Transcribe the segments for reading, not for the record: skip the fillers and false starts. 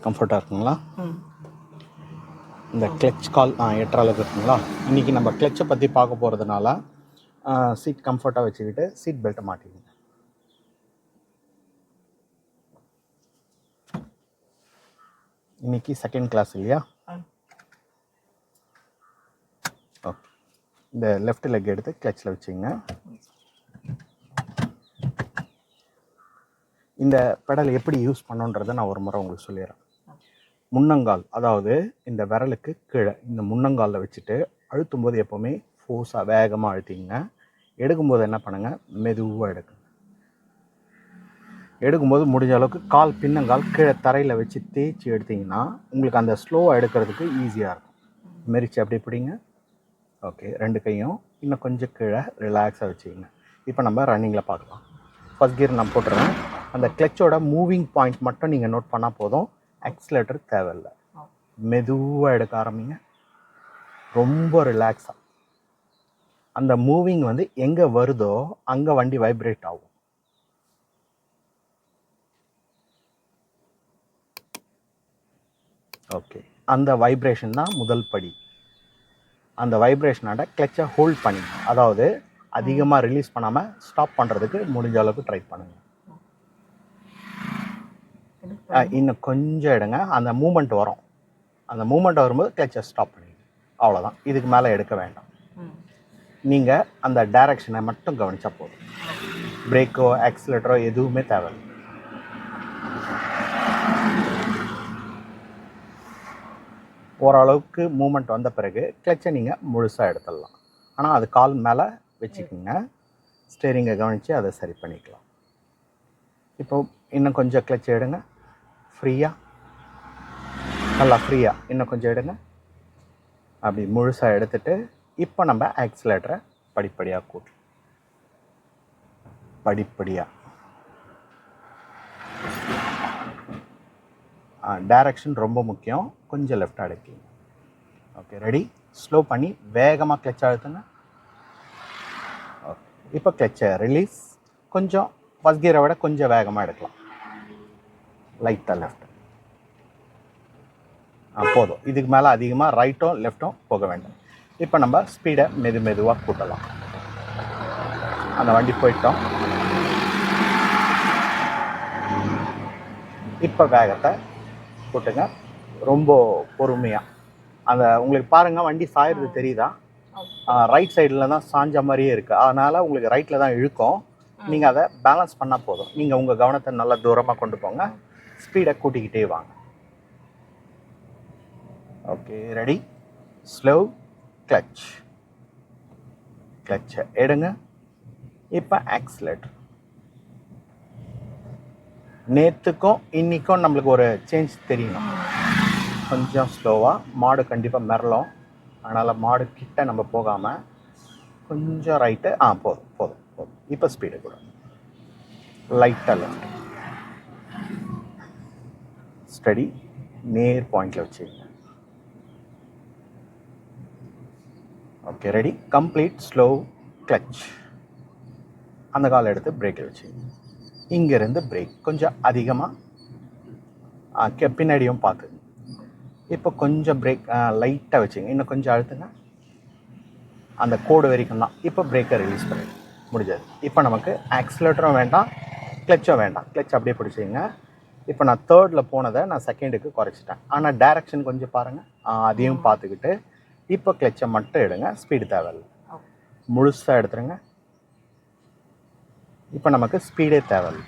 கம்ஃபர்ட்டாக இருக்குங்களா? இந்த கிளச் கால் எட்டுற அளவுக்கு இருக்குங்களா? இன்றைக்கி நம்ம கிளச்சை பற்றி பார்க்க போகிறதுனால சீட் கம்ஃபர்ட்டாக வச்சுக்கிட்டு சீட் பெல்ட்டை மாட்டிக்கணும். இன்றைக்கி செகண்ட் கிளாஸ் இல்லையா? ஓகே, இந்த லெஃப்ட் லெக் எடுத்து கிளச்சில் வச்சுங்க. இந்த பெடல் எப்படி யூஸ் பண்ணுன்றதை நான் ஒரு முறை உங்களுக்கு சொல்லிடுறேன். முன்னங்கால், அதாவது இந்த விரலுக்கு கீழே இந்த முன்னங்காலில் வச்சுட்டு அழுத்தும் போது எப்போவுமே ஃபோர்ஸாக வேகமாக அழுத்திங்க. எடுக்கும்போது என்ன பண்ணுங்கள், மெதுவாக எடுக்குங்க. எடுக்கும்போது முடிஞ்ச அளவுக்கு கால் பின்னங்கால் கீழே தரையில் வச்சு தேய்ச்சி எடுத்திங்கன்னா உங்களுக்கு அந்த ஸ்லோவாக எடுக்கிறதுக்கு ஈஸியாக இருக்கும். மெரிச்சு அப்படி பிடிங்க. ஓகே, ரெண்டு கையும் இன்னும் கொஞ்சம் கீழே ரிலாக்ஸாக வச்சுக்கிங்க. இப்போ நம்ம ரன்னிங்கில் பார்க்கலாம். ஃபஸ்ட் கியர் நான் போட்டுறேன். அந்த கிளச்சோட மூவிங் பாயிண்ட் மட்டும் நீங்கள் நோட் பண்ணால் போதும். ஆக்சிலேட்டர் தேவையில்லை. மெதுவாக எடுக்க ஆரம்பிங்க, ரொம்ப ரிலாக்ஸாக. அந்த மூவிங் வந்து எங்கே வருதோ அங்கே வண்டி வைப்ரேட் ஆகும். ஓகே, அந்த வைப்ரேஷன் தான் முதல் படி. அந்த வைப்ரேஷனோட கிளச்சை ஹோல்ட் பண்ணி, அதாவது அதிகமாக ரிலீஸ் பண்ணாமல் ஸ்டாப் பண்ணுறதுக்கு முடிஞ்ச அளவுக்கு ட்ரை பண்ணுங்கள். இன்னும் கொஞ்சம் எடுங்க, அந்த மூமெண்ட் வரும். அந்த மூமெண்ட் வரும்போது கிளச்சை ஸ்டாப் பண்ணிடுங்க. அவ்வளோதான், இதுக்கு மேலே எடுக்க வேண்டாம். நீங்கள் அந்த டைரக்ஷனை மட்டும் கவனித்தா போதும். பிரேக்கோ ஆக்சிலேட்டரோ எதுவுமே தேவையில்லை. ஓரளவுக்கு மூமெண்ட் வந்த பிறகு கிளச்சை நீங்கள் முழுசாக எடுத்துடலாம். ஆனால் அது கால் மேலே வச்சுக்கோங்க. ஸ்டேரிங்கை கவனித்து அதை சரி பண்ணிக்கலாம். இப்போ இன்னும் கொஞ்சம் கிளச்சை எடுங்க, ஃப்ரீயாக, நல்லா ஃப்ரீயாக இன்னும் கொஞ்சம் எடுங்க. அப்படி முழுசாக எடுத்துகிட்டு இப்போ நம்ம ஆக்சிலேட்டரை படிப்படியாக கூட்டலாம். படிப்படியாக டைரக்ஷன் ரொம்ப முக்கியம். கொஞ்சம் லெஃப்ட் அடக்கிங்க. Okay, ready. ஸ்லோ பண்ணி வேகமாக கிளச் அழுத்துங்க. ஓகே, இப்போ கிளச்சை ரிலீஸ். கொஞ்சம் ஃபஸ்ட் கியரை விட கொஞ்சம் வேகமாக எடுக்கலாம். லைட்டாக லெஃப்ட். போதும், இதுக்கு மேலே அதிகமாக ரைட்டும் லெஃப்ட்டும் போக வேண்டாம். இப்போ நம்ம ஸ்பீடை மெதுவாக கூட்டலாம். அந்த வண்டி போயிட்டோம். இப்போ வேகத்தை கூட்டுங்க, ரொம்ப பொறுமையாக. அந்த உங்களுக்கு பாருங்கள், வண்டி சாயிறது தெரியுதா? ரைட் சைடில் தான் சாஞ்ச மாதிரியே இருக்குது. அதனால் உங்களுக்கு ரைட்டில் தான் இழுக்கும். நீங்கள் அதை பேலன்ஸ் பண்ணால் போதும். நீங்கள் உங்கள் கவனத்தை நல்லா தூரமாக கொண்டு போங்க. ஸ்பீடை கூட்டிக்கிட்டே வாங்க. Okay, ready. Slow clutch. கிளச்சை எடுங்க. இப்போ ஆக்சிலேட்டர். நேற்றுக்கும் இன்றைக்கும் நம்மளுக்கு ஒரு சேஞ்ச் தெரியணும். கொஞ்சம் ஸ்லோவாக, மாடு கண்டிப்பாக மிரளும். அதனால் மாடு கிட்ட நம்ம போகாமல் கொஞ்சம் ரைட்டு. போதும் போதும் போதும். இப்போ ஸ்பீடு கூட லைட்டாக லெஃப்ட். ஸ்டடி, நேர் பாயிண்டில் வச்சுக்கோங்க. Okay, ready. Complete slow clutch. அந்த காலை எடுத்து பிரேக்கில் வச்சுக்கோங்க. இங்கேருந்து பிரேக் கொஞ்சம் அதிகமாக பின்னாடியும் பார்த்துங்க. இப்போ கொஞ்சம் பிரேக் லைட்டாக வச்சுங்க. இன்னும் கொஞ்சம் அழுத்துங்க. அந்த கோடு வரைக்கும் தான். இப்போ பிரேக்கை ரிலீஸ் பண்ணிடுங்க. முடிஞ்சது. இப்போ நமக்கு ஆக்சிலேட்டரும் வேண்டாம், கிளச்சும் வேண்டாம். கிளச் அப்படியே பிடிச்சிங்க. இப்போ நான் தேர்டில் போனதை நான் செகண்டுக்கு குறைச்சிட்டேன். ஆனால் டைரக்ஷன் கொஞ்சம் பாருங்கள், அதையும் பார்த்துக்கிட்டு இப்போ கிளச்சை மட்டும் எடுங்க. ஸ்பீடு தேவையில்லை, முழுசாக எடுத்துருங்க. இப்போ நமக்கு ஸ்பீடே தேவையில்லை.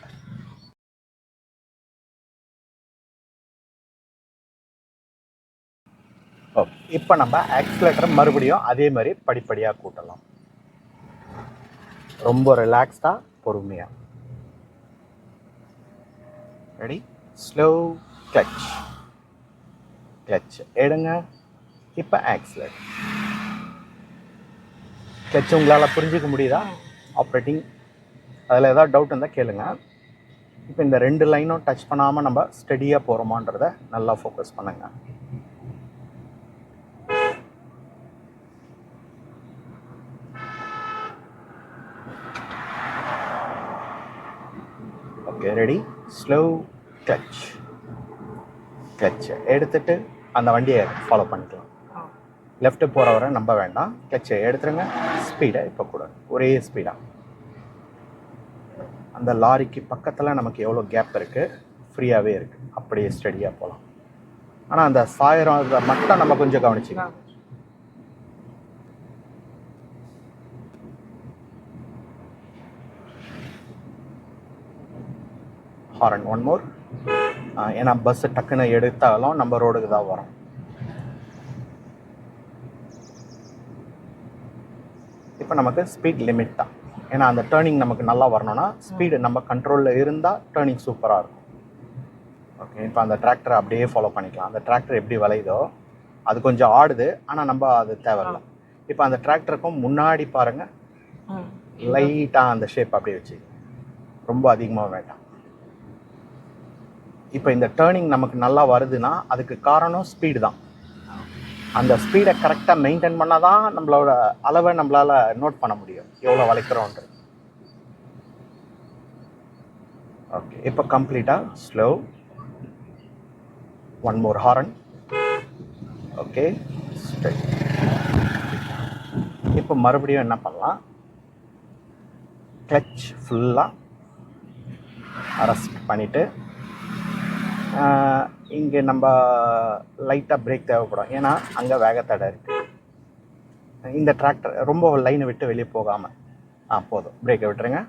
ஓகே, இப்போ நம்ம ஆக்சிலேட்டரை மறுபடியும் அதே மாதிரி படிப்படியாக கூட்டலாம். ரொம்ப ரிலாக்ஸ்டாக, பொறுமையாக. ரெடி. Slow clutch. கிளச் எடுங்க. இப்போ ஆக்சிலேட்டர். கிளச் உங்களால் புரிஞ்சிக்க முடியுதா? ஆப்ரேட்டிங் அதில் ஏதாவது டவுட் இருந்தால் கேளுங்க. இப்போ இந்த ரெண்டு லைனும் டச் பண்ணாமல் நம்ம ஸ்டடியாக போகிறோமான்றத நல்லா ஃபோக்கஸ் பண்ணுங்க. Okay, ready. Slow clutch. கிளச்சை எடுத்துட்டு அந்த வண்டியை ஃபாலோ பண்ணிக்கலாம். லெஃப்ட்டு போகிற வரை நம்ப வேண்டாம். கிளச்சை எடுத்துருங்க. ஸ்பீடை இப்போ கூட ஒரே ஸ்பீடாக அந்த லாரிக்கு பக்கத்தில் நமக்கு எவ்வளோ கேப் இருக்குது, ஃப்ரீயாகவே இருக்குது, அப்படியே ஸ்டடியாக போகலாம். ஆனால் அந்த சாயிரம் இதை மட்டும் நம்ம கொஞ்சம் கவனிச்சிக்கலாம். Horn one more. ஏன்னா பஸ்ஸு டக்குன்னு எடுத்தாலும் நம்ம ரோடுக்கு தான் வரும். இப்போ நமக்கு ஸ்பீட் லிமிட் தான். ஏன்னா அந்த டேர்னிங் நமக்கு நல்லா வரணும்னா ஸ்பீடு நம்ம கண்ட்ரோலில் இருந்தால் டேர்னிங் சூப்பராக இருக்கும். ஓகே, இப்போ அந்த டிராக்டரை அப்படியே ஃபாலோ பண்ணிக்கலாம். அந்த டிராக்டர் எப்படி வளையுதோ அது கொஞ்சம் ஆடுது, ஆனால் நம்ம அது தேவையில்லை. இப்போ அந்த டிராக்டருக்கும் முன்னாடி பாருங்கள், லைட்டாக அந்த ஷேப் அப்படியே வச்சு, ரொம்ப அதிகமாக வேண்டாம். இப்போ இந்த டேர்னிங் நமக்கு நல்லா வருதுன்னா அதுக்கு காரணம் ஸ்பீடு தான். அந்த ஸ்பீடை கரெக்டாக மெயின்டைன் பண்ணால் தான் நம்மளோட அளவை நம்மளால் நோட் பண்ண முடியும், எவ்வளோ வளைக்கிறோன்றது. ஓகே, இப்போ கம்ப்ளீட்டாக slow. One more horn. Okay, straight. இப்போ மறுபடியும் என்ன பண்ணலாம், கிளச் ஃபுல்லாக அரெஸ்ட் பண்ணிவிட்டு இங்கே நம்ம லைட்டாக பிரேக் தேவைப்படும். ஏன்னா அங்கே வேகத்தடை இருக்குது. இந்த டிராக்டர் ரொம்ப லைனை விட்டு வெளியே போகாமல் போதும். பிரேக்கை விட்டுருங்க.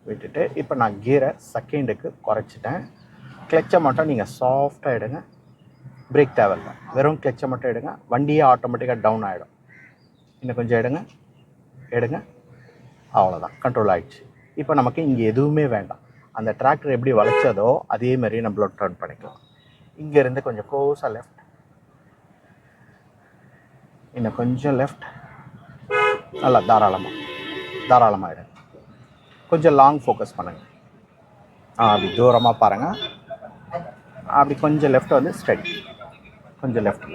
விட்டுட்டு இப்போ நான் கியரை செகண்டுக்கு குறைச்சிட்டேன். கிளச்சை மட்டும் நீங்கள் சாஃப்டாக எடுங்க. பிரேக் தேவையில்லை, வெறும் கிளச்சை மட்டும் எடுங்க. வண்டியே ஆட்டோமேட்டிக்காக டவுன் ஆகிடும். இன்னும் கொஞ்சம் எடுங்க. அவ்வளோதான், கண்ட்ரோல் ஆகிடுச்சு. இப்போ நமக்கு இங்கே எதுவுமே வேண்டாம். அந்த டிராக்டர் எப்படி வளைச்சதோ அதே மாதிரி நம்மளோட டர்ன் பண்ணிக்கலாம். இங்கேருந்து கொஞ்சம் க்ளோஸாக லெஃப்ட், இன்னும் கொஞ்சம் லெஃப்ட். நல்லா தாராளமாக கொஞ்சம் லாங் ஃபோக்கஸ் பண்ணுங்கள். அப்படி தூரமாக பாருங்கள். அப்படி கொஞ்சம் லெஃப்ட் வந்து ஸ்டடி, கொஞ்சம் லெஃப்ட்.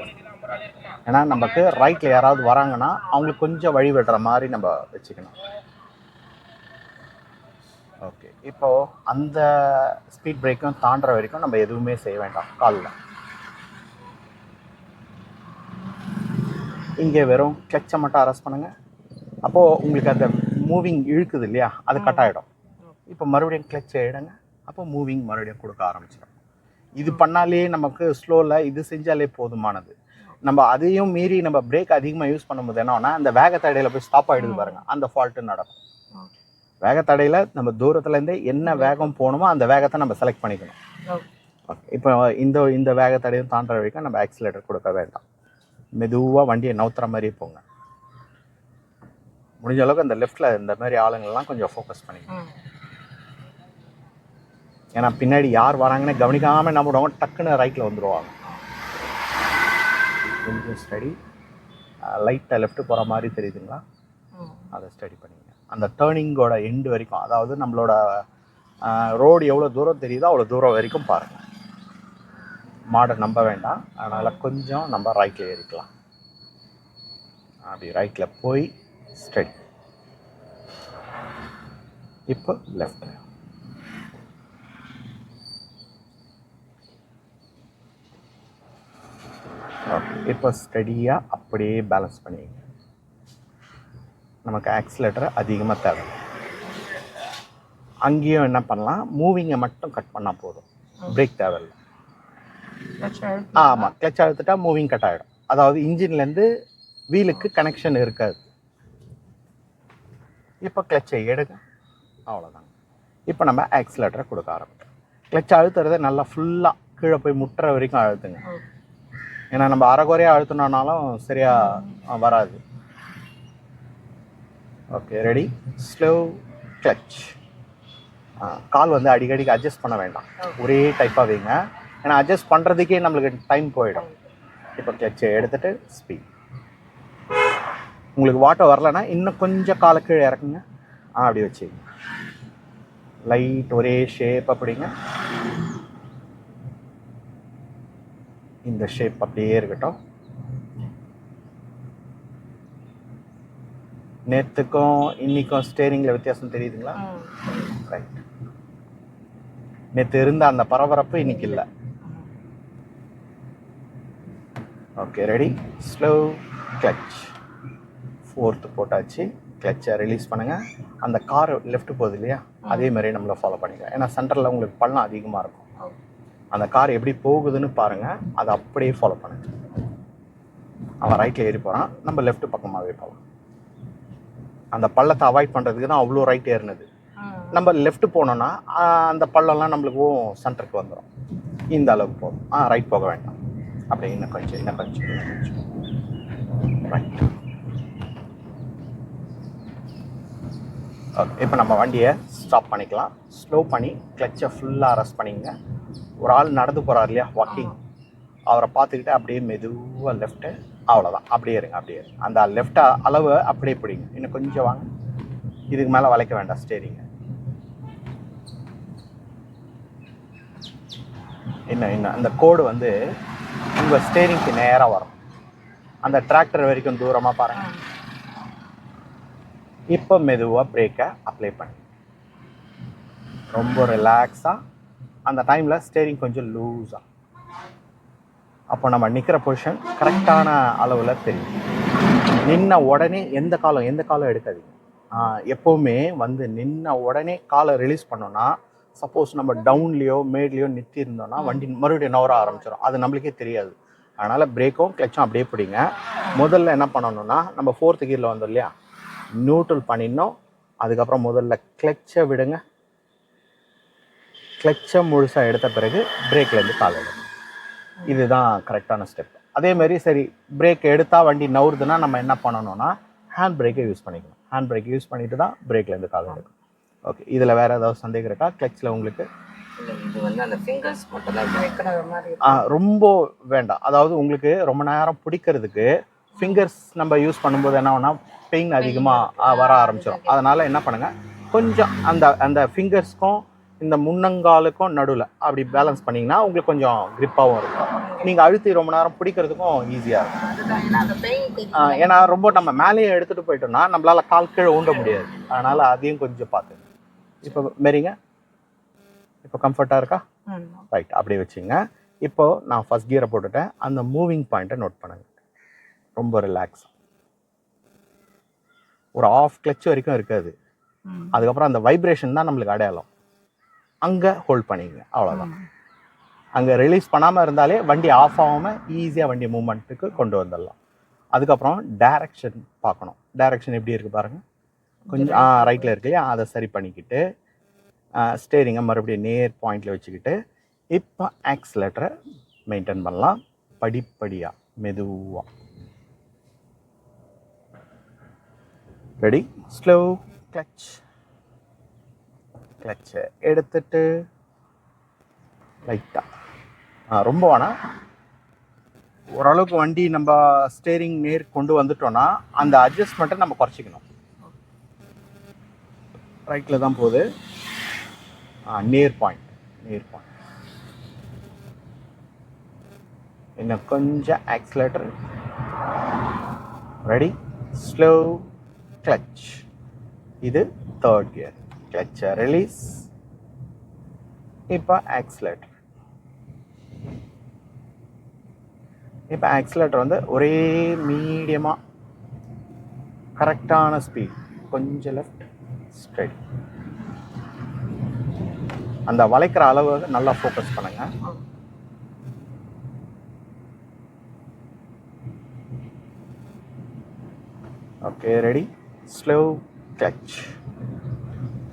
ஏன்னா நமக்கு ரைட்டில் யாராவது வராங்கன்னா அவங்களுக்கு கொஞ்சம் வழி விடுற மாதிரி நம்ம வச்சுக்கணும். ஓகே, இப்போது அந்த ஸ்பீட் பிரேக்கும் தாண்டுற வரைக்கும் நம்ம எதுவுமே செய்ய வேண்டாம். காலில் இங்கே வெறும் கிளச்சை மட்டும் அரெஸ்ட் பண்ணுங்கள். அப்போது உங்களுக்கு அந்த மூவிங் இழுக்குது இல்லையா, அது கட் ஆகிடும். இப்போ மறுபடியும் கிளச்சை எடுங்க. அப்போ மூவிங் மறுபடியும் கொடுக்க ஆரம்பிச்சிடும். இது பண்ணாலே நமக்கு ஸ்லோவில் இது செஞ்சாலே போதுமானது. நம்ம அதையும் மீறி நம்ம பிரேக் அதிகமாக யூஸ் பண்ணும்போது என்னன்னா அந்த வேகத்தடையில் போய் ஸ்டாப் ஆகிடுது பாருங்கள், அந்த ஃபால்ட்டு நடக்கும். வேகத்தடையில் நம்ம தூரத்துலேருந்தே என்ன வேகம் போகணுமோ அந்த வேகத்தை நம்ம செலக்ட் பண்ணிக்கணும். ஓகே, இப்போ இந்த வேகத்தடையும் தாண்டுற வரைக்கும் நம்ம ஆக்சிலேட்டர் கொடுக்க வேண்டாம். மெதுவாக வண்டியை நவுத்துற மாதிரி போங்க. முடிஞ்ச அளவுக்கு அந்த லெஃப்டில் இந்த மாதிரி ஆளுங்கள்லாம் கொஞ்சம் ஃபோக்கஸ் பண்ணிக்கணும். ஏன்னா பின்னாடி யார் வராங்கன்னு கவனிக்காமல் என்ன பண்ணுவாங்க, டக்குன்னு ரைட்டில் வந்துடுவாங்க. கொஞ்சம் ஸ்டடி. லைட்டாக லெஃப்ட்டு போகிற மாதிரி தெரியுதுங்களா, அதை ஸ்டடி பண்ணிங்க. அந்த டேர்னிங்கோட எண்டு வரைக்கும், அதாவது நம்மளோட ரோடு எவ்வளோ தூரம் தெரியுதோ அவ்வளோ தூரம் வரைக்கும் பாருங்கள். மாடை நம்ப வேண்டாம், அதனால் கொஞ்சம் நம்ம ரைட்டில் ஏறிக்கலாம். அப்படி ரைட்டில் போய் ஸ்ட்ரெயிட். இப்போ லெஃப்ட். ஓகே, இப்போ ஸ்டடியாக அப்படியே பேலன்ஸ் பண்ணிங்க. நமக்கு ஆக்சிலேட்டர் அதிகமாக தேவை. அங்கேயும் என்ன பண்ணலாம், மூவிங்கை மட்டும் கட் பண்ணால் போதும், பிரேக் தேவையில்லை. ஆமாம், கிளச் அழுத்துட்டா மூவிங் கட் ஆகிடும். அதாவது இன்ஜின்லேருந்து வீலுக்கு கனெக்ஷன் இருக்காது. இப்போ கிளச்சை எடுங்க, அவ்வளோதாங்க. இப்போ நம்ம ஆக்சிலேட்டரை கொடுக்க ஆரம்பிக்கும். கிளச் அழுத்துறதை நல்லா ஃபுல்லாக கீழே போய் முட்டுற வரைக்கும் அழுத்துங்க. ஏன்னா நம்ம அரைகுறையாக அழுத்தினாலும் சரியாக வராது. Okay, ready, slow clutch. கால் வந்து அடிக்கடிக்கு அட்ஜஸ்ட் பண்ண வேண்டாம், ஒரே டைப்பாக வைங்க. ஏன்னா அட்ஜஸ்ட் பண்ணுறதுக்கே நம்மளுக்கு டைம் போயிடும். இப்போ கிளச்சை எடுத்துகிட்டு ஸ்பீட். உங்களுக்கு வாட்டர் வரலன்னா இன்னும் கொஞ்சம் காலை கீழே இறக்குங்க. அப்படி வச்சுங்க. லைட் ஒரே ஷேப் அப்படிங்க. இந்த ஷேப் அப்படியே இருக்கட்டும். நேற்றுக்கும் இன்னைக்கும் ஸ்டேரிங்கில் வித்தியாசம் தெரியுதுங்களா? ரைட். நேற்று இருந்த அந்த பரபரப்பு இன்னைக்கு இல்லை. Okay ready, slow clutch. Fourth போட்டாச்சு. கிளச்சை ரிலீஸ் பண்ணுங்கள். அந்த கார் லெஃப்ட் போகுது இல்லையா, அதே மாதிரி நம்மளை ஃபாலோ பண்ணிக்கலாம். ஏன்னா சென்டரில் உங்களுக்கு பள்ளம் அதிகமாக இருக்கும். அந்த கார் எப்படி போகுதுன்னு பாருங்கள், அதை அப்படியே ஃபாலோ பண்ணுங்கள். அவன் ரைட்டில் ஏறி போகிறான், நம்ம லெஃப்ட் பக்கமாகவே போகலாம். அந்த பள்ளத்தை அவாய்ட் பண்ணுறதுக்கு தான் அவ்வளோ ரைட் ஏறினது. நம்ம லெஃப்ட் போனோன்னா அந்த பள்ளம்லாம் நம்மளுக்கு சென்டருக்கு வந்துடும். இந்த அளவுக்கு போதும். ரைட் போக வேண்டாம். அப்படி இன்னும் கொஞ்சம் ரைட். ஓகே, இப்போ நம்ம வண்டியை ஸ்டாப் பண்ணிக்கலாம். ஸ்லோ பண்ணி கிளச்சை ஃபுல்லாக அரெஸ்ட் பண்ணிங்க. ஒரு ஆள் நடந்து போகிறார் இல்லையா, வாக்கிங், அவரை பார்த்துக்கிட்டு அப்படியே மெதுவாக லெஃப்ட்டு, அவ்வளோதான். அப்படியே இருங்க, அப்படியே இருங்க. அந்த லெஃப்ட் அளவு அப்படியே பிடிங்க. இன்னும் கொஞ்சம் வாங்க. இதுக்கு மேலே வளைக்க வேண்டாம் ஸ்டேரிங்க. இன்னும் அந்த கோடு வந்து உங்கள் ஸ்டேரிங்க்கு நேராக வரும். அந்த டிராக்டர் வரைக்கும் தூரமாக பாருங்கள். இப்போ மெதுவாக பிரேக்கை அப்ளை பண்ணி ரொம்ப ரிலாக்ஸாக, அந்த டைமில் ஸ்டேரிங் கொஞ்சம் லூஸாக. அப்போ நம்ம நிற்கிற பொசிஷன் கரெக்டான அளவில் தெரியும். நின்ன உடனே எந்த காலம் எடுக்காதீங்க. எப்போவுமே வந்து நின்ன உடனே காலை ரிலீஸ் பண்ணோன்னா, சப்போஸ் நம்ம டவுன்லேயோ மேட்லேயோ நிறுத்தி இருந்தோம்னா வண்டி மறுபடியும் நவர ஆரம்பிச்சிடும். அது நம்மளுக்கே தெரியாது. அதனால் பிரேக்கும் கிளச்சும் அப்படியே பிடிங்க. முதல்ல என்ன பண்ணணும்னா, நம்ம 4th கியரில் வந்தோம் இல்லையா, நியூட்ரல் பண்ணிடணும். அதுக்கப்புறம் முதல்ல கிளச்சை விடுங்க. கிளச்சை முழுசாக எடுத்த பிறகு பிரேக்லேருந்து கால் எடுங்க. இதுதான் கரெக்டான ஸ்டெப். அதேமாரி சரி, பிரேக் எடுத்தால் வண்டி நவுறுதுன்னா நம்ம என்ன பண்ணணும்னா, ஹேண்ட் பிரேக்கை யூஸ் பண்ணிக்கணும். ஹேண்ட் பிரேக் யூஸ் பண்ணிட்டு தான் பிரேக்லேருந்து கால் எடுக்கணும். ஓகே, இதில் வேறு ஏதாவது சந்தேகம் இருக்கா? கிளச்சில் உங்களுக்கு இது வந்து அந்த ஃபிங்கர்ஸ் மட்டும் தான் வைக்கிற மாதிரி ரொம்ப வேண்டாம். அதாவது உங்களுக்கு ரொம்ப நேரம் பிடிக்கிறதுக்கு ஃபிங்கர்ஸ் நம்ம யூஸ் பண்ணும்போது என்ன ஆகும்னா, பெயின் அதிகமாக வர ஆரம்பிச்சிடும். அதனால் என்ன பண்ணுங்கள், கொஞ்சம் அந்த ஃபிங்கர்ஸ்க்கும் இந்த முன்னங்காலுக்கும் நடுவில் அப்படி பேலன்ஸ் பண்ணிங்கன்னா உங்களுக்கு கொஞ்சம் கிரிப்பாகவும் இருக்கும். நீங்கள் அழுத்தி ரொம்ப நேரம் பிடிக்கிறதுக்கும் ஈஸியாக இருக்கும். ஏன்னா ரொம்ப நம்ம மேலேயே எடுத்துகிட்டு போயிட்டோம்னா நம்மளால் கால் கீழே ஊண்ட முடியாது. அதனால் அதையும் கொஞ்சம் பார்த்து. இப்போ மெரிங்க, இப்போ கம்ஃபர்ட்டாக இருக்கா? ரைட், அப்படியே வச்சுங்க. இப்போது நான் ஃபஸ்ட் கியரை போட்டுட்டேன். அந்த மூவிங் பாயிண்ட்டை நோட் பண்ணுங்கள். ரொம்ப ரிலாக்ஸ். ஒரு ஆஃப் கிளச் வரைக்கும் இருக்காது. அதுக்கப்புறம் அந்த வைப்ரேஷன் தான் நம்மளுக்கு அடையாளம். அங்கே ஹோல்ட் பண்ணிங்க, அவ்வளோதான். அங்கே ரிலீஸ் பண்ணாமல் இருந்தாலே வண்டி ஆஃப் ஆகாமல் ஈஸியாக வண்டி மூமெண்ட்டுக்கு கொண்டு வந்துடலாம். அதுக்கப்புறம் டைரக்ஷன் பார்க்கணும். டைரக்ஷன் எப்படி இருக்குது பாருங்கள். கொஞ்சம் ரைட்டில் இருக்கு இல்லையா, அதை சரி பண்ணிக்கிட்டு ஸ்டேரிங்கை மறுபடியும் நேர் பாயிண்டில் வச்சுக்கிட்டு இப்போ ஆக்சிலேட்டரை மெயின்டைன் பண்ணலாம். படிப்படியாக மெதுவாக. Ready, slow clutch. கிளச்சை எடுத்துட்டு லைட்டாக, ரொம்ப வேணாம், ஓரளவுக்கு வண்டி நம்ம ஸ்டேரிங் நேர் கொண்டு வந்துட்டோன்னா அந்த அட்ஜஸ்ட்மெண்ட்டை நம்ம குறைச்சிக்கணும். ரைட்டில் தான் போகுது. நேர் பாயிண்ட். இன்னும் கொஞ்சம் ஆக்சிலேட்டர். Ready, slow clutch. இது 3rd கியர். கிளச்சை ரிலீஸ். இப்போ ஆக்சிலேட்டர். இப்போ ஆக்சிலேட்டர் வந்து ஒரே மீடியமாக கரெக்டான ஸ்பீட். கொஞ்சம் லெஃப்ட், ஸ்ட்ரைட். அந்த வளைக்கிற அளவு நல்லா ஃபோக்கஸ் பண்ணுங்க. Okay, ready, slow clutch.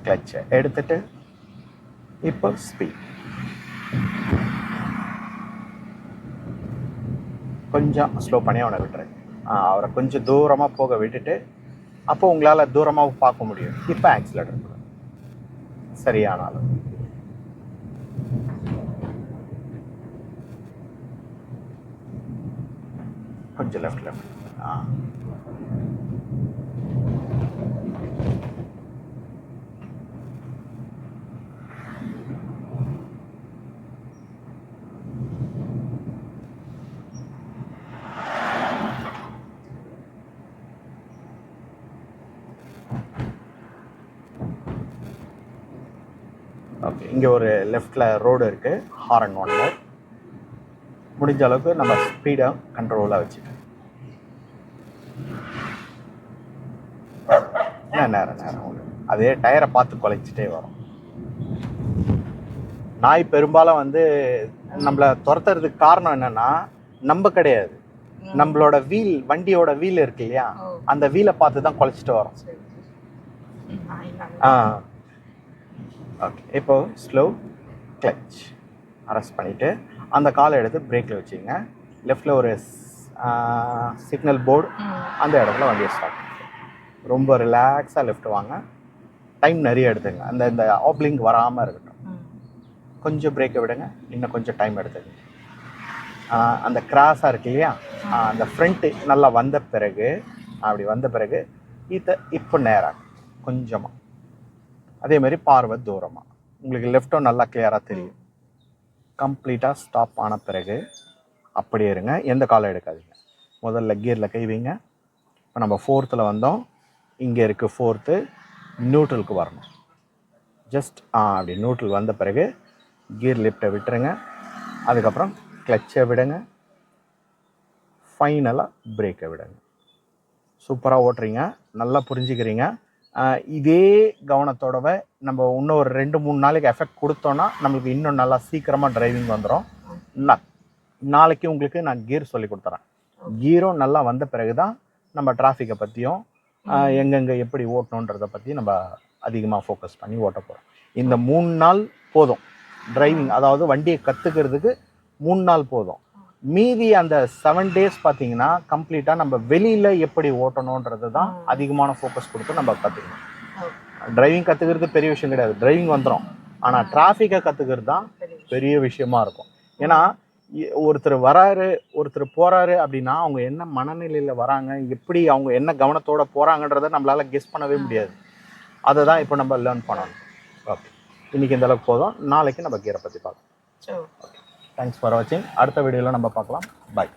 கிளச்சை எடுத்துட்டு இப்போ ஸ்பீட். கொஞ்சம் ஸ்லோ பண்ணி அவனை விட்டுறேன். அவரை கொஞ்சம் தூரமாக போக விட்டுட்டு அப்போ உங்களால் தூரமாக பார்க்க முடியும். இப்போ ஆக்சிலேட்டர் சரியான அளவு. கொஞ்சம் லெஃப்ட். ஓகே, இங்கே ஒரு லெஃப்டில் ரோடு இருக்குது. ஹாரன் 1 மோர். முடிஞ்ச அளவுக்கு நம்ம ஸ்பீடை கண்ட்ரோலாக வச்சுக்கணும். நேரம் அதே டயரை பார்த்து குலைச்சிட்டே வரும். நாய் பெரும்பாலும் வந்து நம்மளை துரத்துறதுக்கு காரணம் என்னன்னா நம்ம கிடையாது, நம்மளோட வீல், வண்டியோட வீல் இருக்கு இல்லையா, அந்த வீலை பார்த்து தான் குலைச்சிட்டு வரும். ஓகே, இப்போ ஸ்லோ கிளச் அரெஸ்ட் பண்ணிவிட்டு அந்த காலை எடுத்து பிரேக்கில் வச்சுங்க. லெஃப்டில் ஒரு சிக்னல் போர்டு, அந்த இடத்துல வண்டியை ஸ்டார்ட். ரொம்ப ரிலாக்ஸாக லெஃப்ட் வாங்க. டைம் நிறைய எடுத்துங்க, அந்த இந்த ஆப்லிங் வராமல் இருக்கட்டும். கொஞ்சம் பிரேக்கை விடுங்க, இன்னும் கொஞ்சம் டைம் எடுத்துங்க. அந்த கிராஸாக இருக்கு இல்லையா, அந்த ஃப்ரண்ட்டு நல்லா வந்த பிறகு, அப்படி வந்த பிறகு இப்போ நேராக கொஞ்சமாக, அதேமாரி பார்வை தூரமாக, உங்களுக்கு லெஃப்ட்டும் நல்லா கிளியராக தெரியும். கம்ப்ளீட்டாக ஸ்டாப் ஆன பிறகு அப்படியே இருங்க, எந்த காலம் எடுக்காதீங்க. முதல்ல கியரில் கை வைங்க. இப்போ நம்ம 4th வந்தோம், இங்கே இருக்குது 4th, நியூட்ரலுக்கு வரணும். ஜஸ்ட் அப்படி நியூட்ரல் வந்த பிறகு கியர் லிஃப்ட்டை விட்டுருங்க. அதுக்கப்புறம் கிளச்சை விடுங்க, ஃபைனலாக பிரேக்கை விடுங்க. சூப்பராக ஓட்டுறீங்க, நல்லா புரிஞ்சுக்கிறீங்க. இதே கவனத்தோடவே நம்ம இன்னும் ஒரு 2-3 நாளைக்கு எஃபெக்ட் கொடுத்தோன்னா நம்மளுக்கு இன்னும் நல்லா சீக்கிரமாக டிரைவிங் வந்துடும். நாளைக்கு உங்களுக்கு நான் கியர் சொல்லி கொடுத்துறேன். கியரும் நல்லா வந்த பிறகு தான் நம்ம டிராஃபிக்கை பற்றியும் எங்கெங்கே எப்படி ஓட்டணுன்றதை பற்றி நம்ம அதிகமாக ஃபோக்கஸ் பண்ணி ஓட்ட போகிறோம். இந்த 3 நாள் போதும் டிரைவிங், அதாவது வண்டியை கற்றுக்கிறதுக்கு 3 நாள் போதும். மீதி அந்த 7 days பார்த்தீங்கன்னா கம்ப்ளீட்டாக நம்ம வெளியில் எப்படி ஓட்டணுன்றது தான் அதிகமான ஃபோக்கஸ் கொடுத்து நம்ம கற்றுக்கணும். டிரைவிங் கற்றுக்கிறது பெரிய விஷயம் கிடையாது, டிரைவிங் வந்துடும். ஆனால் டிராஃபிக்கை கற்றுக்கிறது தான் பெரிய விஷயமா இருக்கும். ஏன்னா ஒருத்தர் வராரு, ஒருத்தர் போகிறாரு அப்படின்னா அவங்க என்ன மனநிலையில் வராங்க, எப்படி அவங்க என்ன கவனத்தோடு போகிறாங்கன்றதை நம்மளால் கெஸ் பண்ணவே முடியாது. அதை தான் இப்போ நம்ம லேர்ன் பண்ணணும். ஓகே, இன்றைக்கி இந்த அளவுக்கு போதும். நாளைக்கு நம்ம கியரை பற்றி பார்க்கலாம். தேங்க்ஸ் ஃபார் வாட்சிங். அடுத்த வீடியோவில் நம்ம பார்க்கலாம். பாய்.